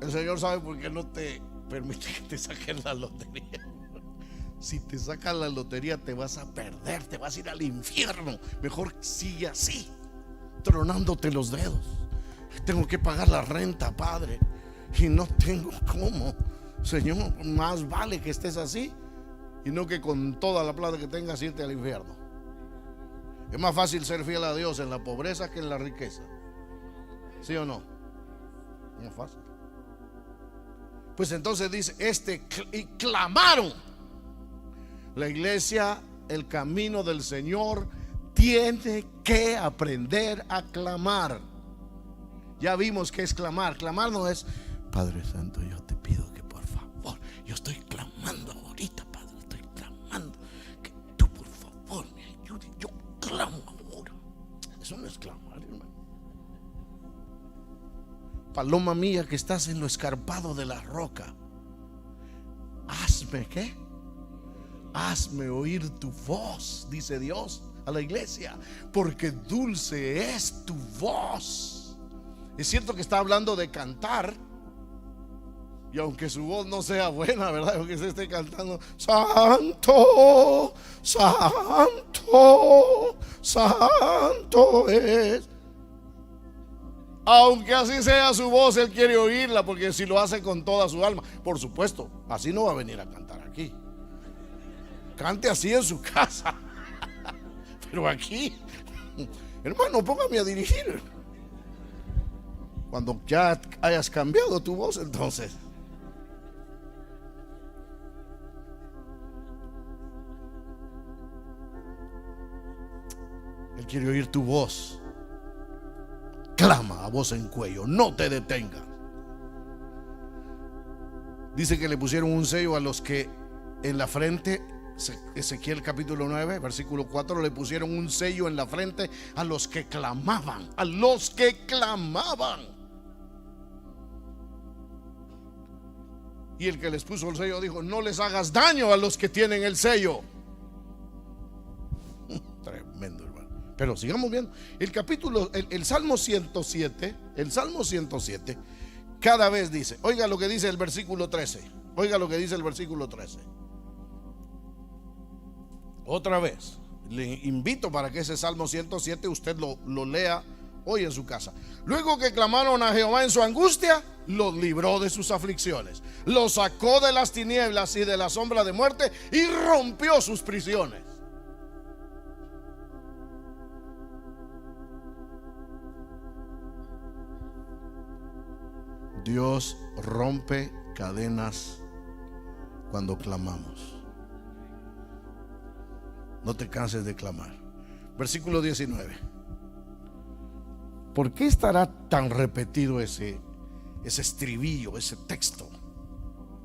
S6: El Señor sabe por qué no te permite que te saquen la lotería. Si te sacan la lotería te vas a perder, te vas a ir al infierno. Mejor sigue así, tronándote los dedos. Tengo que pagar la renta, Padre, y no tengo cómo. Señor, más vale que estés así y no que con toda la plata que tengas irte al infierno. Es más fácil ser fiel a Dios en la pobreza que en la riqueza. ¿Sí o no? No es fácil. Pues entonces dice, y clamaron. La iglesia, el camino del Señor, tiene que aprender a clamar. Ya vimos que es clamar. Clamar no es, Padre Santo, yo te pido que por favor, yo estoy clamando ahorita, Padre, estoy clamando que tú por favor me ayudes. Yo clamo ahora. Eso no es clamar, hermano. Paloma mía que estás en lo escarpado de la roca, hazme, ¿qué? Hazme oír tu voz, dice Dios a la iglesia, porque dulce es tu voz. Es cierto que está hablando de cantar, y aunque su voz no sea buena, ¿verdad? Aunque se esté cantando santo, santo, santo es. Aunque así sea su voz, Él quiere oírla, porque si lo hace con toda su alma, por supuesto, así no va a venir a cantar aquí. Cante así en su casa. Pero aquí, hermano, póngame a dirigir. Cuando ya hayas cambiado tu voz, entonces. Él quiere oír tu voz. Clama a voz en cuello, no te detengas. Dice que le pusieron un sello a los que en la frente, Ezequiel capítulo 9, versículo 4, le pusieron un sello en la frente a los que clamaban, a los que clamaban. Y el que les puso el sello dijo, no les hagas daño a los que tienen el sello. Tremendo, hermano. Pero sigamos viendo el capítulo, el Salmo 107. El Salmo 107 cada vez dice, oiga lo que dice el versículo 13. Oiga lo que dice el versículo 13. Otra vez, Le invito para que ese Salmo 107 usted lo lea hoy en su casa. Luego que clamaron a Jehová en su angustia, los libró de sus aflicciones, los sacó de las tinieblas y de la sombra de muerte y rompió sus prisiones. Dios rompe cadenas cuando clamamos. No te canses de clamar. Versículo 19. ¿Por qué estará tan repetido ese estribillo, ese texto,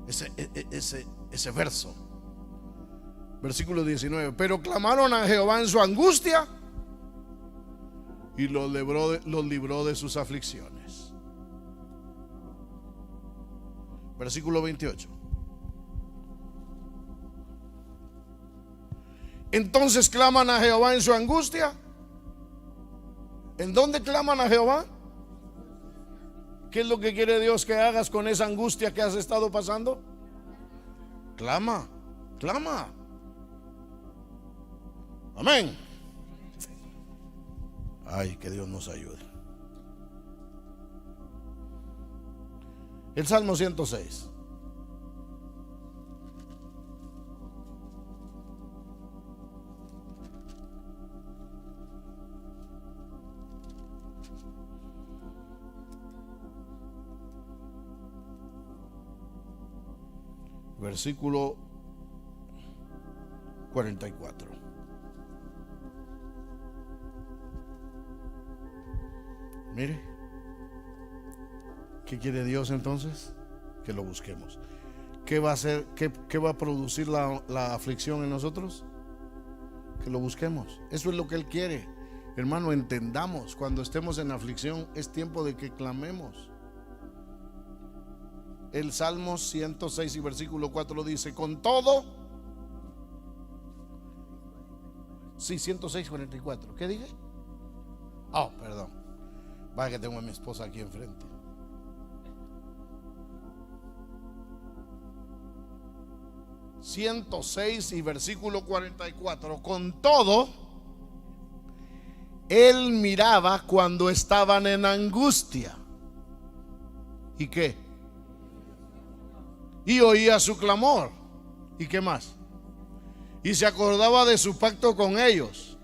S6: ese verso? Versículo 19. Pero clamaron a Jehová en su angustia y los libró de sus aflicciones. Versículo 28. Entonces claman a Jehová en su angustia. ¿En dónde claman a Jehová? ¿Qué es lo que quiere Dios que hagas con esa angustia que has estado pasando? Clama, clama. Amén. Ay, que Dios nos ayude. El Salmo 106. Versículo 44. Mire, ¿qué quiere Dios entonces? Que lo busquemos. ¿Qué va a hacer? ¿Qué va a producir la aflicción en nosotros? Que lo busquemos. Eso es lo que Él quiere. Hermano, entendamos, cuando estemos en aflicción es tiempo de que clamemos. El Salmo 106 y versículo 4 dice: con todo. Sí, 106, 44. ¿Qué dije? Oh, perdón. Vaya que tengo a mi esposa aquí enfrente. ...106 y versículo 44... con todo, Él miraba cuando estaban en angustia. ¿Y qué? Y oía su clamor. ¿Y qué más? Y se acordaba de su pacto con ellos,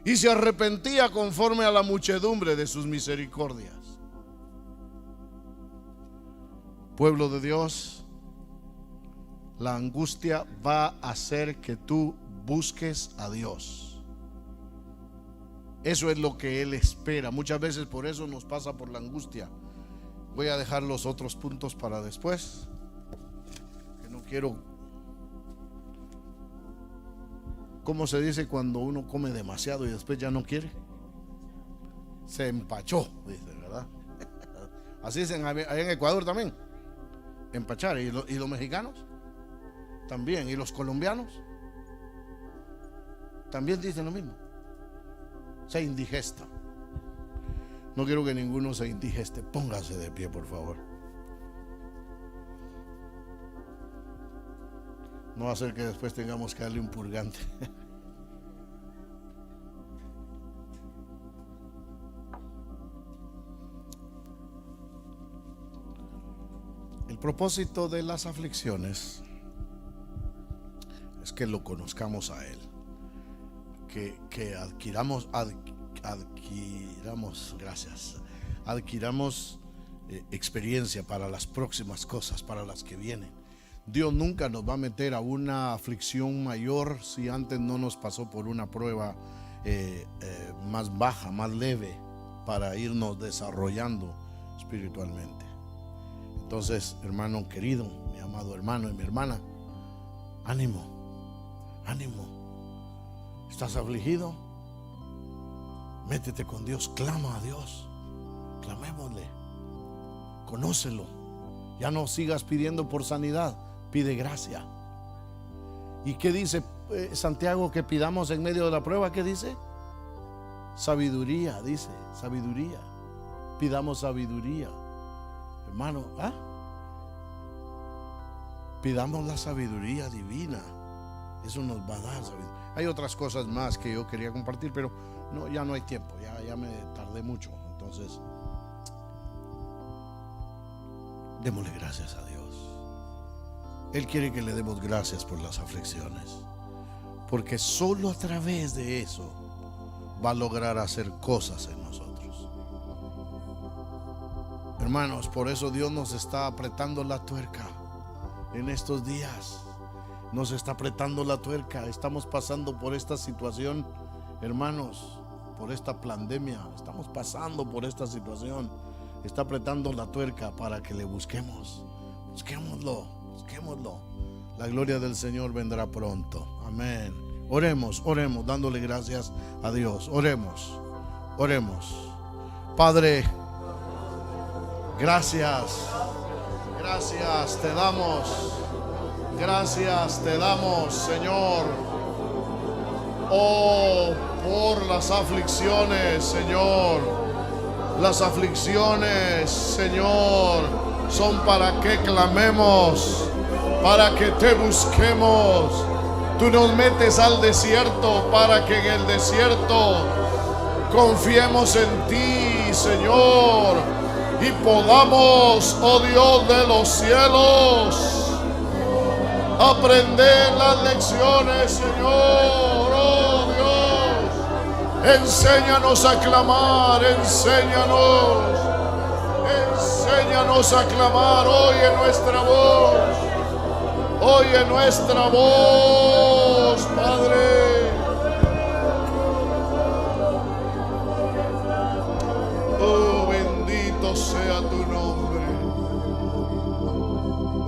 S6: y se arrepentía conforme a la muchedumbre de sus misericordias. Pueblo de Dios, la angustia va a hacer que tú busques a Dios. Eso es lo que Él espera. Muchas veces por eso nos pasa por la angustia. Voy a dejar los otros puntos para después, que no quiero. ¿Cómo se dice cuando uno come demasiado y después ya no quiere? Se empachó, dice, ¿verdad? Así dicen allá en Ecuador también. Empachar. ¿Y los mexicanos? También. ¿Y los colombianos? También dicen lo mismo. Se indigesta. No quiero que ninguno se indigeste. Póngase de pie, por favor. No va a ser que después tengamos que darle un purgante. El propósito de las aflicciones es que lo conozcamos a Él, que adquiramos experiencia para las próximas cosas, para las que vienen. Dios nunca nos va a meter a una aflicción mayor si antes no nos pasó por una prueba más baja, más leve, para irnos desarrollando espiritualmente. Entonces, hermano querido, mi amado hermano y mi hermana, ánimo, ánimo. ¿Estás afligido? Métete con Dios, clama a Dios, clamémosle, conócelo. Ya no sigas pidiendo por sanidad, pide gracia. ¿Y qué dice Santiago que pidamos en medio de la prueba? ¿Qué dice? Sabiduría, dice, sabiduría. Pidamos sabiduría. Hermano, pidamos la sabiduría divina. Eso nos va a dar sabiduría. Hay otras cosas más que yo quería compartir, pero no, ya no hay tiempo, ya me tardé mucho. Entonces, démosle gracias a Dios. Él quiere que le demos gracias por las aflicciones, porque solo a través de eso va a lograr hacer cosas en nosotros. Hermanos, por eso Dios nos está apretando la tuerca en estos días. Nos está apretando la tuerca. Estamos pasando por esta situación, hermanos, por esta pandemia. Estamos pasando por esta situación. Está apretando la tuerca para que le busquemos. Busquémoslo. La gloria del Señor vendrá pronto. Amén. Oremos, dándole gracias a Dios. Oremos. Padre, gracias te damos. Gracias te damos, Señor. Oh, por las aflicciones, Señor. Las aflicciones, Señor, son para que clamemos, para que te busquemos. Tú nos metes al desierto para que en el desierto confiemos en ti, Señor, y podamos, oh Dios de los cielos, aprender las lecciones, Señor. Oh Dios, enséñanos a clamar, enséñanos a clamar. Oye nuestra voz, Padre. Oh, bendito sea tu nombre.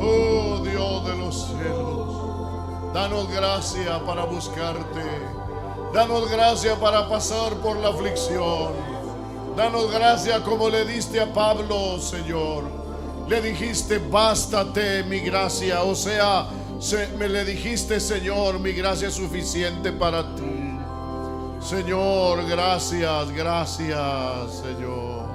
S6: Oh, Dios de los cielos, danos gracia para buscarte. Danos gracia para pasar por la aflicción. Danos gracia como le diste a Pablo, Señor. Le dijiste, bástate mi gracia. O sea, me le dijiste, Señor, mi gracia es suficiente para ti. Señor, gracias, Señor.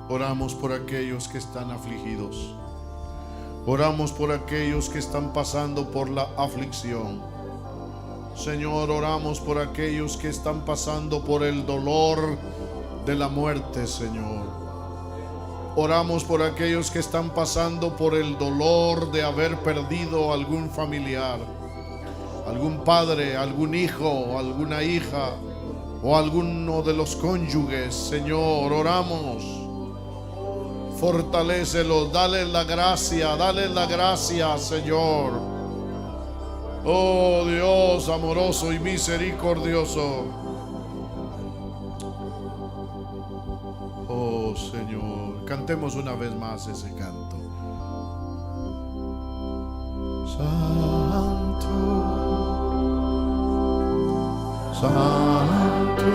S6: Oramos por aquellos que están afligidos. Oramos por aquellos que están pasando por la aflicción. Señor, oramos por aquellos que están pasando por el dolor de la muerte, Señor. Oramos por aquellos que están pasando por el dolor de haber perdido algún familiar, algún padre, algún hijo, alguna hija o alguno de los cónyuges. Señor, oramos. Fortalécelos, dale la gracia, Señor. Oh Dios amoroso y misericordioso. Oh Señor, cantemos una vez más ese canto. Santo, Santo,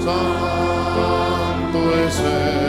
S6: Santo es Él.